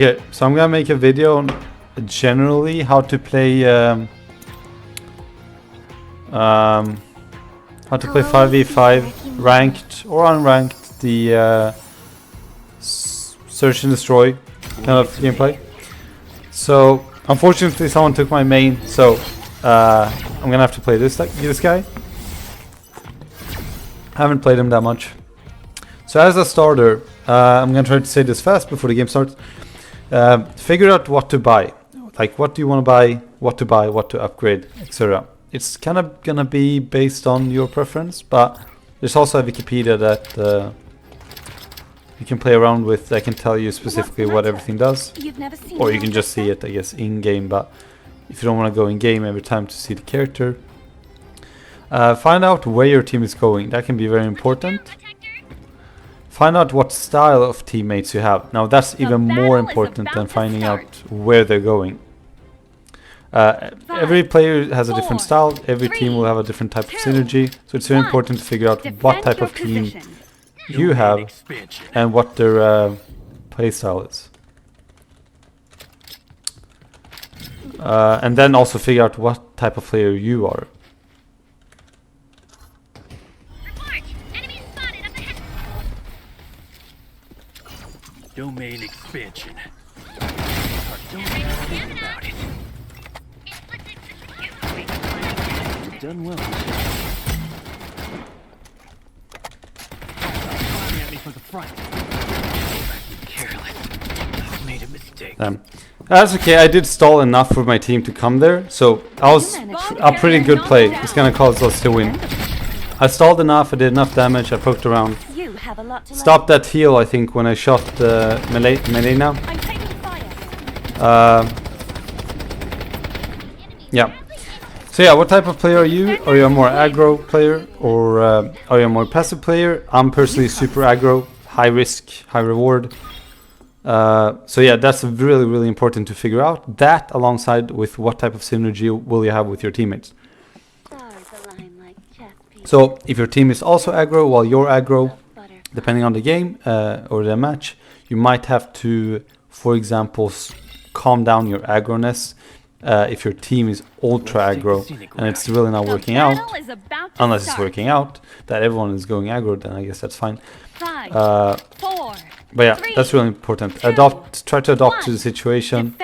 Yeah, so I'm gonna make a video on generally how to play 5v5 ranked or unranked, the search and destroy kind of gameplay. So unfortunately someone took my main, so I'm gonna have to play this guy. I haven't played him that much. So as a starter, I'm gonna try to say this fast before the game starts. Figure out what to buy, like what do you want to buy, what to upgrade, etc. It's kind of gonna be based on your preference, but there's also a Wikipedia that you can play around with that can tell you specifically what everything does, or you can just see it, I guess, in game. But if you don't want to go in game every time to see the character, find out where your team is going. That can be very important. Find out what style of teammates you have. Now that's even more important than finding out where they're going. Every player has a different style, every team will have a different type of synergy, so it's very important to figure out what type of team you have and what their playstyle is. And then also figure out what type of player you are. Domain expansion. Don't think about it. You've done well. At me for the front. Careless. I've made a mistake. That's okay. I did stall enough for my team to come there, so I was a pretty good play. It's gonna cause us to win. I stalled enough. I did enough damage. I poked around. Stopped that heal, I think, when I shot melee now. Yeah. So yeah, what type of player are you? Are you a more aggro player, or are you a more passive player? I'm personally super aggro, high risk, high reward. So yeah, that's really important to figure out. That alongside with what type of synergy will you have with your teammates. So if your team is also aggro while you're aggro, depending on the game or the match, you might have to, for example, calm down your aggroness if your team is ultra aggro and it's really not working out. Unless it's working out, that everyone is going aggro, then I guess that's fine. But yeah, that's really important. Try to adopt to the situation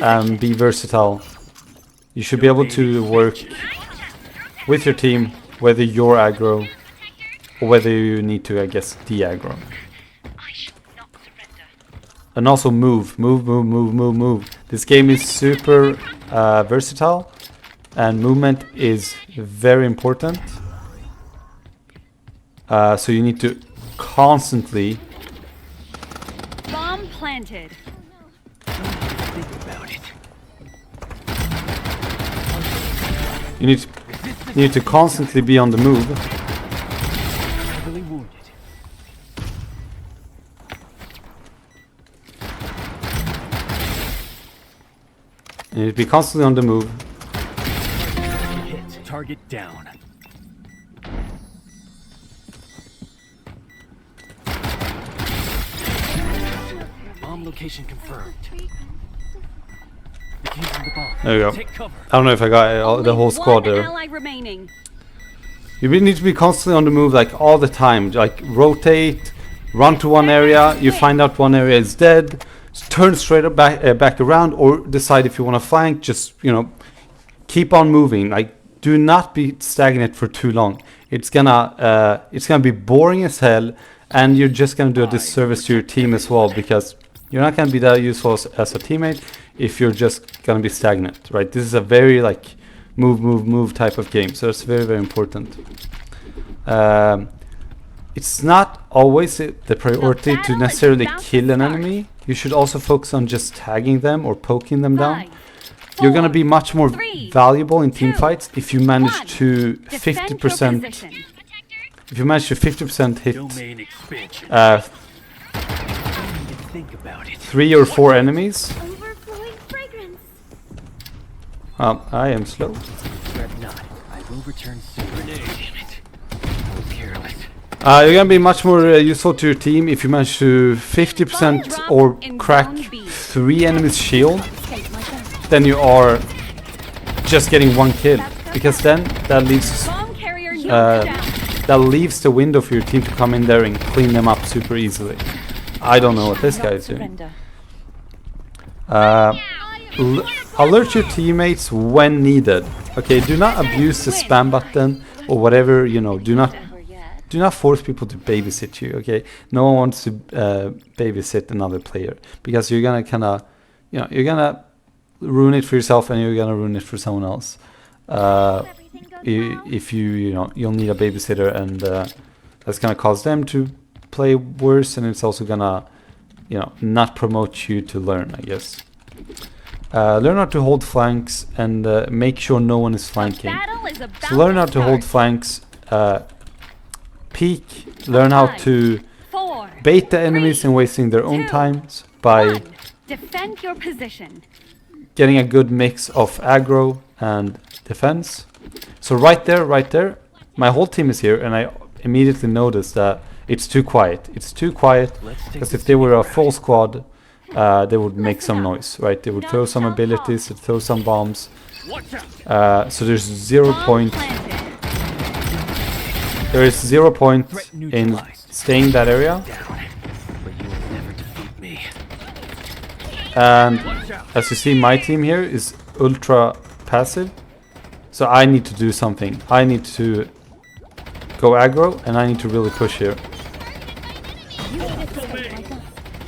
and be versatile. You should be able to work with your team, whether you're aggro or whether you need to, I guess, de-aggro. And also move. This game is super versatile, and movement is very important. So you need to constantly bomb planted. Think about it. You need to constantly be on the move. Heavily wounded. You need to be constantly on the move. Hit. Target down. Bomb location confirmed. There you go. I don't know if I got the whole squad there. You really need to be constantly on the move, like all the time. Like rotate, run to one area, you find out one area is dead, turn straight up back around, or decide if you want to flank. Just, you know, keep on moving. Like, do not be stagnant for too long. It's gonna be boring as hell, and you're just gonna do a disservice to your team as well, because you're not gonna be that useful as a teammate if you're just gonna be stagnant, right? This is a very like move type of game, so it's very important. It's not always the priority to necessarily kill an enemy. You should also focus on just tagging them or poking them down. You're gonna be much more valuable in team fights if you manage to 50%. If you manage to 50% hit 3 or 4 enemies. I am slow. You're gonna be much more useful to your team if you manage to 50% or crack 3 enemies shield than you are just getting 1 kill, because then that leaves Bomb carrier knocked down. that leaves the window for your team to come in there and clean them up super easily. I don't know what this guy is doing. Alert your teammates when needed. Okay, do not abuse the spam button or whatever, you know, do not force people to babysit you, okay? No one wants to babysit another player, because you're gonna kinda, you know, you're gonna ruin it for yourself and you're gonna ruin it for someone else. If you know, you'll need a babysitter, and that's gonna cause them to play worse, and it's also gonna, you know, not promote you to learn, I guess. Learn how to hold flanks, and make sure no one is flanking. So learn how to hold flanks, peek, learn how to bait the enemies and wasting their own times by Defend your position. getting a good mix of aggro and defense. So right there, my whole team is here, and I immediately noticed that it's too quiet. It's too quiet, because if they were a full squad, they would make some noise, right? They would throw some abilities, they'd throw some bombs. So there's 0 point. There is 0 point in staying that area. And as you see, my team here is ultra passive. So I need to do something. I need to go aggro, and I need to really push here.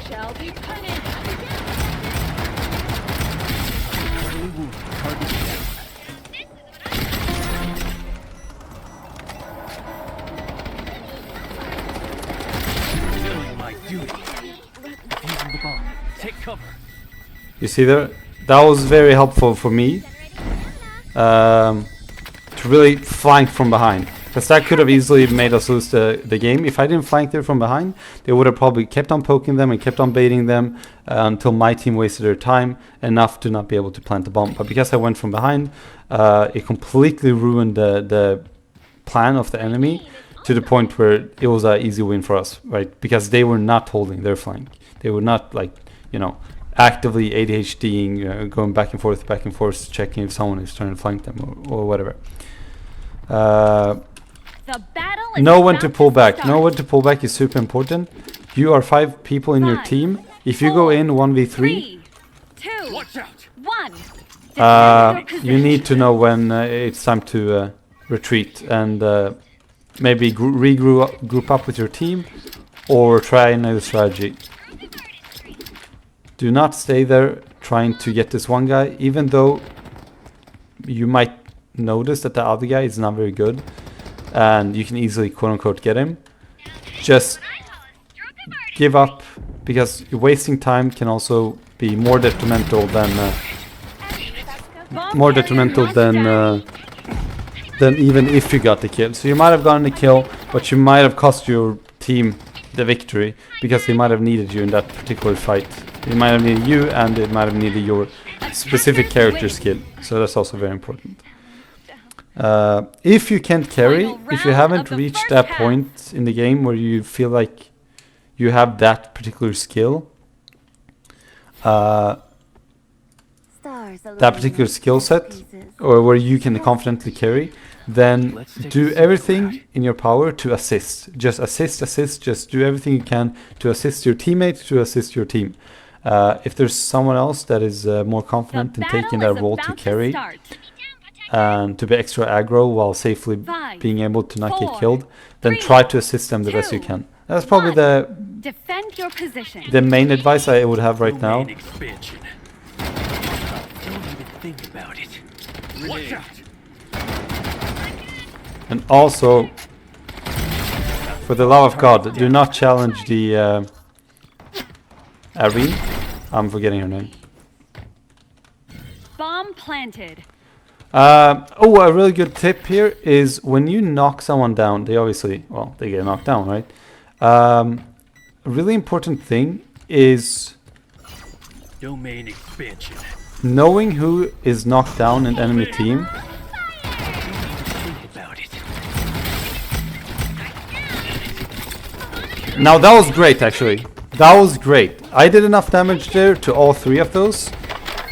Shall be punished. Doing my duty. Defusing the bomb. Take cover. You see there? That was very helpful for me. To really flank from behind, because that could have easily made us lose the game. If I didn't flank there from behind, they would have probably kept on poking them and kept on baiting them until my team wasted their time enough to not be able to plant the bomb. But because I went from behind, it completely ruined the plan of the enemy, to the point where it was an easy win for us, right? Because they were not holding their flank. They were not, like, you know, actively ADHDing, going back and forth, checking if someone is trying to flank them or whatever. The battle is Know when to about pull back. start. Know when to pull back is super important. You are 5 people in your 5, team. If you go in 1v3, 3, 2, Watch out. 1. Defend your you position. need to know when it's time to retreat, and maybe regroup up with your team, or try another strategy. Do not stay there trying to get this one guy, even though you might notice that the other guy is not very good, and you can easily quote-unquote get him. Just give up, because wasting time can also be more detrimental than Bomb carrier knocked down. than even if you got the kill. So you might have gotten the kill, but you might have cost your team the victory, because they might have needed you in that particular fight. They might have needed you, and they might have needed your specific character skill. So that's also very important. If you can't carry, if you haven't reached that point in the game where you feel like you have that particular skill, that particular skill set, or where you can confidently carry, then do everything in your power to assist. Just assist, just do everything you can to assist your teammates, to assist your team. If there's someone else that is more confident in taking that role to carry and to be extra aggro while safely being able to not get killed, then try to assist them the best you can. That's probably Defend your position. the main advice I would have right now. Domain expansion. Don't even think about it. Watch out. And also, for the love of God, do not challenge the Irene. I'm forgetting her name. Bomb planted. A really good tip here is when you knock someone down, they obviously, well, they get knocked down, right? A really important thing is Domain expansion. knowing who is knocked down in enemy team. Think about it. Now that was great, actually. that was great. I did enough damage there to all 3 of those.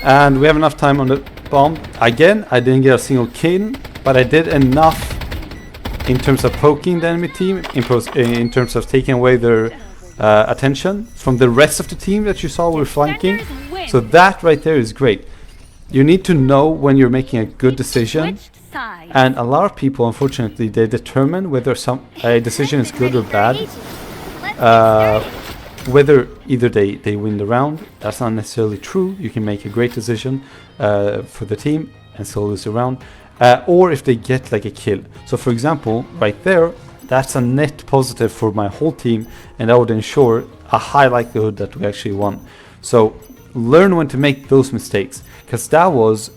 And we have enough time on the bomb. Again, I didn't get a single kill, but I did enough in terms of poking the enemy team, in terms of taking away their attention from the rest of the team that you saw were flanking. So that right there is great. You need to know when you're making a good decision. Switched sides. And a lot of people, unfortunately, they determine whether a decision is good or bad. Whether either they win the round. That's not necessarily true. You can make a great decision for the team and still lose the round. Or if they get like a kill. So for example, right there, that's a net positive for my whole team, and that would ensure a high likelihood that we actually won. So learn when to make those mistakes, because I was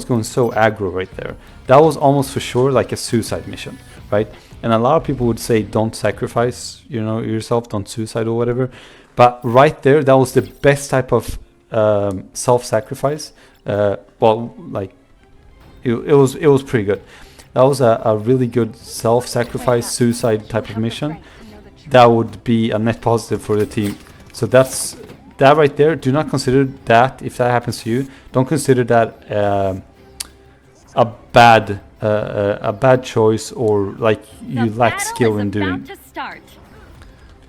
going so aggro right there, that was almost for sure like a suicide mission, right? And a lot of people would say don't sacrifice, you know, yourself, don't suicide or whatever. But right there, that was the best type of self-sacrifice. Well, like it was pretty good. That was a really good self-sacrifice suicide type of mission. That would be a net positive for the team. So that's that right there. Do not consider that, if that happens to you, don't consider that a bad choice, or like you lack skill in doing.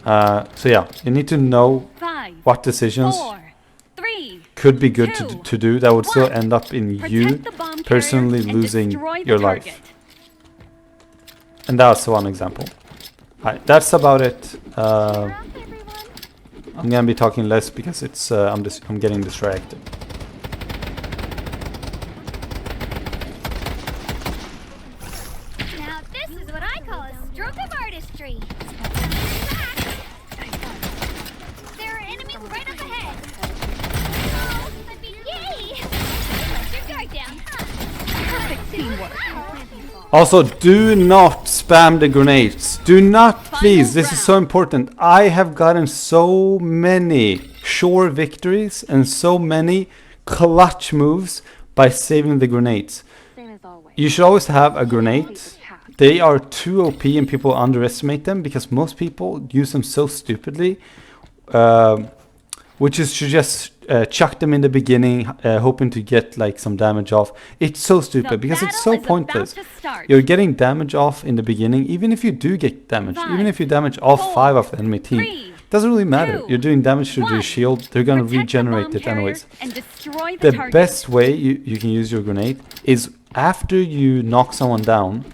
So yeah, you need to know 5, what decisions 4, 3, could be good 2, to do that would still 1. end up in you Protect the bomb personally carrier and losing destroy the your target. life. And that's one example. Alright, that's about it. I'm gonna be talking less because it's I'm getting distracted. Now this is what I call a stroke of artistry. There are enemies right up ahead. Oh, I mean, yay! Let your guard down. Perfect teamwork. Also, do not spam the grenades. Do not, please. This is so important. I have gotten so many sure victories and so many clutch moves by saving the grenades. You should always have a grenade. They are too OP and people underestimate them because most people use them so stupidly. Which is to just chuck them in the beginning, hoping to get like some damage off. It's so stupid because it's so pointless. You're getting damage off in the beginning, even if you do get damage, even if you damage all 5 of the enemy team. Doesn't really matter. You're doing damage to their shield. They're gonna regenerate it anyways. The best way you can use your grenade is after you knock someone down,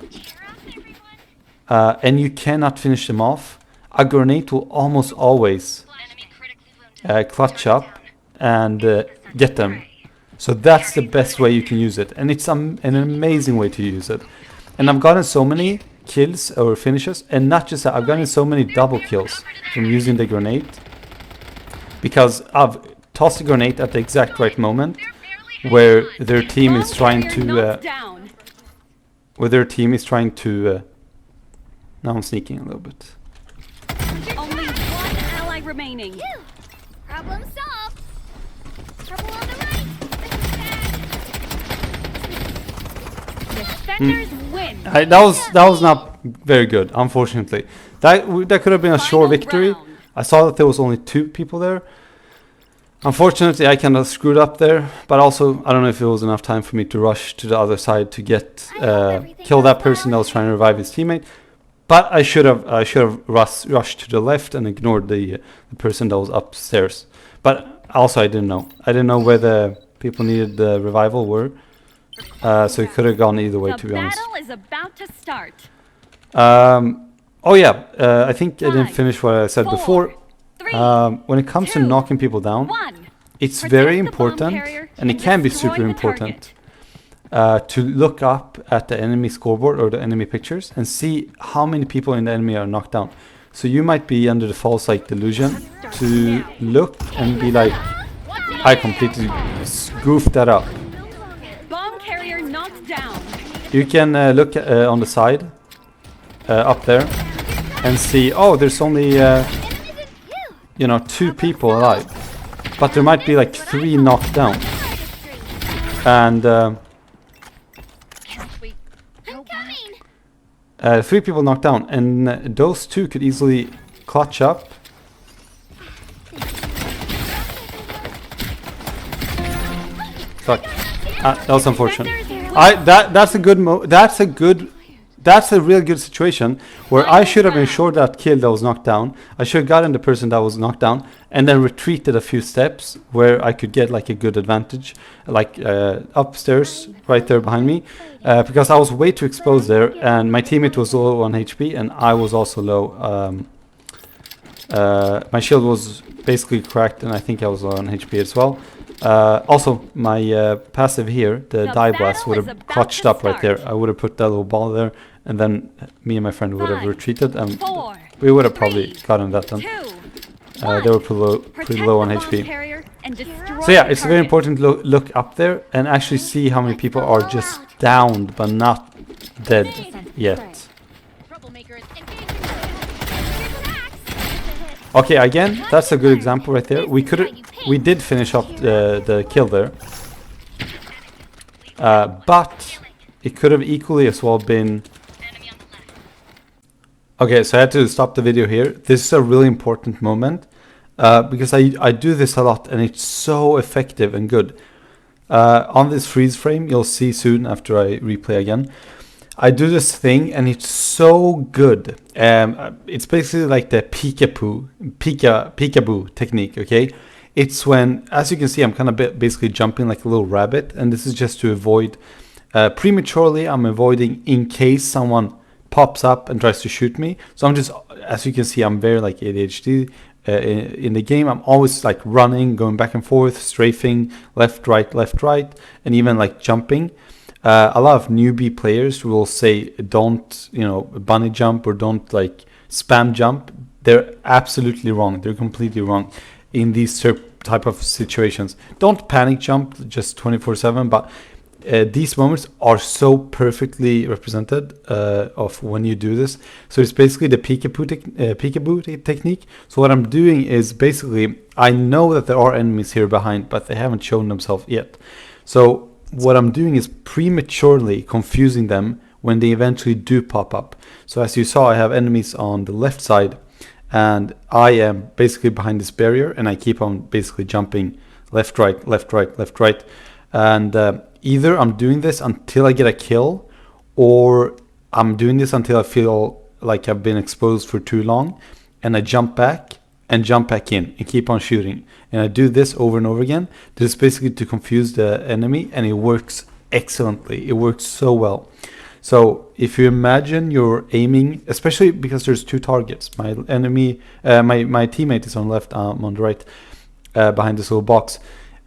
and you cannot finish them off. A grenade will almost always clutch up and get them. So that's the best way you can use it, and it's an amazing way to use it. And I've gotten so many kills or finishes, and not just that, I've gotten so many double kills from using the grenade, because I've tossed the grenade at the exact right moment where their team is trying to now I'm sneaking a little bit. Only one ally remaining. Problem solved. Trouble on the right. Defenders win. That was not very good, unfortunately. That could have been a sure victory. I saw that there was only 2 people there. Unfortunately, I kind of screwed up there, but also I don't know if it was enough time for me to rush to the other side to get kill that person that was trying to revive his teammate. But I should have rushed to the left and ignored the person that was upstairs. But also I didn't know where the people needed the revival were. So it could have gone either way, to be honest. The battle is about to start. Oh yeah, I think I didn't finish what I said 4, before. 3, When it comes to 2, knocking people down, 1. it's Protect very the bomb important, carrier and it can be destroy super the important, target. to look up at the enemy scoreboard or the enemy pictures and see how many people in the enemy are knocked down. So you might be under the false like delusion to look and be like, I completely goofed that up. Bomb carrier knocked down. You can look on the side, up there, and see, oh, there's only 2 people alive, but there might be like 3 knocked down, and 3 people knocked down, and those 2 could easily clutch up Fuck. That was unfortunate. That's a real good situation where I should have ensured that kill that was knocked down. I should have gotten the person that was knocked down and then retreated a few steps where I could get like a good advantage, like upstairs right there behind me, because I was way too exposed there and my teammate was low on HP and I was also low. My shield was basically cracked and I think I was low on HP as well. Also, my passive here, the dive blast, would have clutched up right there. I would have put that little ball there, and then me and my friend would have retreated, and we would have probably gotten that done. They were pretty low on HP. So yeah, it's very important to look up there and actually see how many people are just downed but not dead yet. Okay, again, that's a good example right there. We did finish up the kill there, but it could have equally as well been. Okay, so I had to stop the video here. This is a really important moment because I do this a lot and it's so effective and good. On this freeze frame, you'll see soon after I replay again. I do this thing and it's so good. It's basically like the peekaboo technique, okay? It's when, as you can see, I'm kind of basically jumping like a little rabbit, and this is just to avoid, prematurely, I'm avoiding in case someone pops up and tries to shoot me. So I'm just, as you can see, I'm very like ADHD in the game. I'm always like running, going back and forth, strafing, left, right, and even like jumping. A lot of newbie players will say don't, bunny jump or don't like spam jump. They're absolutely wrong. They're completely wrong in these type of situations. Don't panic jump just 24/7, but these moments are so perfectly represented of when you do this. So it's basically the peekaboo technique. So what I'm doing is basically, I know that there are enemies here behind, but they haven't shown themselves yet. So what I'm doing is prematurely confusing them when they eventually do pop up. So as you saw, I have enemies on the left side and I am basically behind this barrier and I keep on basically jumping left, right. And either I'm doing this until I get a kill, or I'm doing this until I feel like I've been exposed for too long and I jump back and jump back in and keep on shooting. And I do this over and over again. This is basically to confuse the enemy, and it works excellently. It works so well. So if you imagine you're aiming, especially because there's two targets. My enemy, my teammate is on the left, I'm on the right, behind this little box.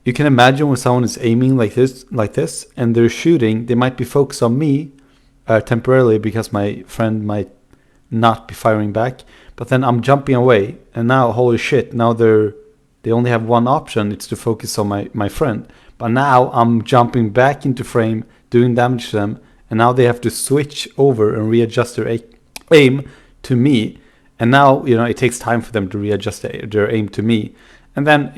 You can imagine when someone is aiming like this, and they're shooting, they might be focused on me temporarily because my friend might not be firing back. But then I'm jumping away, and now, holy shit, now they only have one option. It's to focus on my friend. But now I'm jumping back into frame, doing damage to them, and now they have to switch over and readjust their aim to me. And now, it takes time for them to readjust their aim to me. And then,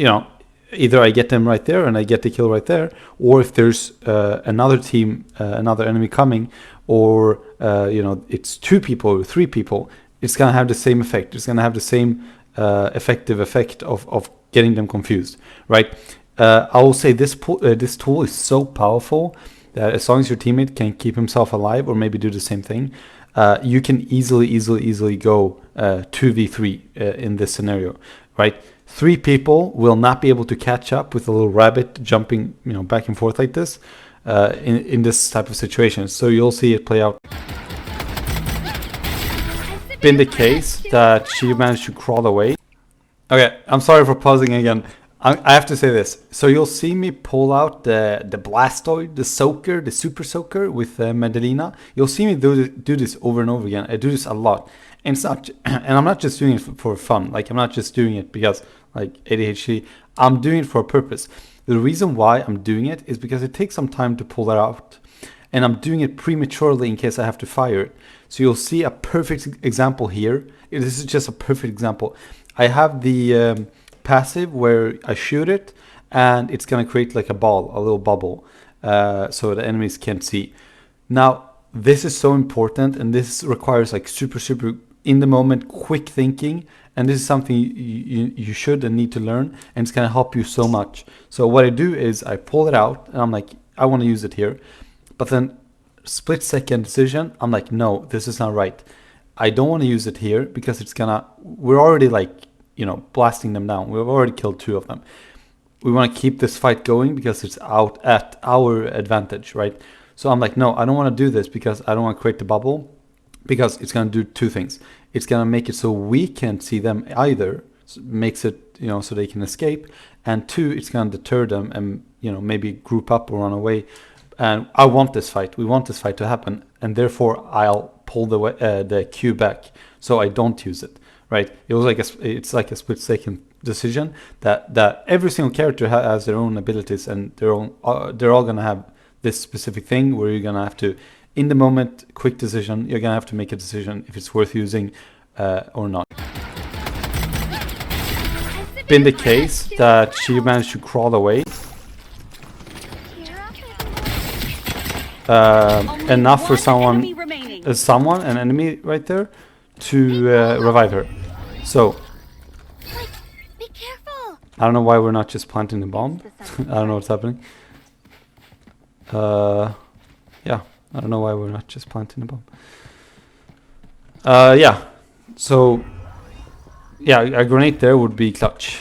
either I get them right there and I get the kill right there, or if there's another team, another enemy coming, or, it's 2 people or 3 people, it's going to have the same effect. It's going to have the same effective effect of getting them confused, right? I will say this tool is so powerful that as long as your teammate can keep himself alive or maybe do the same thing, you can easily go 2v3 in this scenario, right? 3 people will not be able to catch up with a little rabbit jumping, back and forth like this in this type of situation. So you'll see it play out. Been the case that she managed to crawl away. Okay, I'm sorry for pausing again. I have to say this. So you'll see me pull out the Blastoid, the Soaker, the Super Soaker with Medellina. You'll see me do this over and over again. I do this a lot. And it's not, and I'm not just doing it for fun. Like, I'm not just doing it because like ADHD. I'm doing it for a purpose. The reason why I'm doing it is because it takes some time to pull that out. And I'm doing it prematurely in case I have to fire it. So you'll see a perfect example here. This is just a perfect example. I have the passive where I shoot it and it's going to create like a ball, a little bubble, so the enemies can't see. Now, this is so important, and this requires like super in the moment quick thinking and this is something you should and need to learn, and it's gonna help you so much. So what I do is I pull it out, and I'm like, I want to use it here, but then split second decision, I'm like, no, this is not right. I don't want to use it here because we're already like, you know, blasting them down. We've already killed 2 of them. We want to keep this fight going because it's out at our advantage, right? So I'm like, no, I don't want to do this because I don't want to create the bubble, because it's going to do 2 things. It's going to make it so we can't see them either, so makes it, you know, so they can escape, and 2, it's going to deter them and, you know, maybe group up or run away. And I want this fight. We want this fight to happen, and therefore I'll pull the Q back so I don't use it. Right? It's like a split second decision that every single character has their own abilities, and they're all gonna have this specific thing where you're gonna have to, in the moment, quick decision. You're gonna have to make a decision if it's worth using or not. Been the case that she managed to crawl away. Enough for someone, an enemy right there, to revive her. So Be careful. I don't know why we're not just planting the bomb. I don't know what's happening. Yeah, I don't know why we're not just planting the bomb. Yeah, so yeah, a grenade there would be clutch.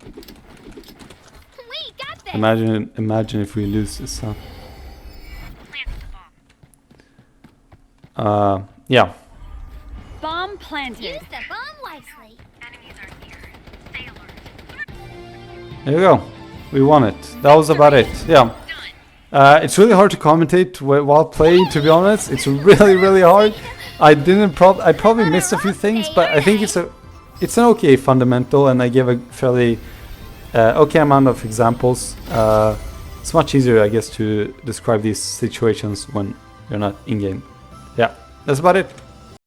We got this. Imagine if we lose this. Yeah. Bomb planted. Use the bomb wisely. Enemies are near. Stay alert. There you go. We won it. That was about it. Yeah. It's really hard to commentate while playing, to be honest. It's really hard. I probably missed a few things, but I think it's an okay fundamental, and I gave a fairly okay amount of examples. It's much easier, I guess, to describe these situations when you're not in game. Yeah, that's about it.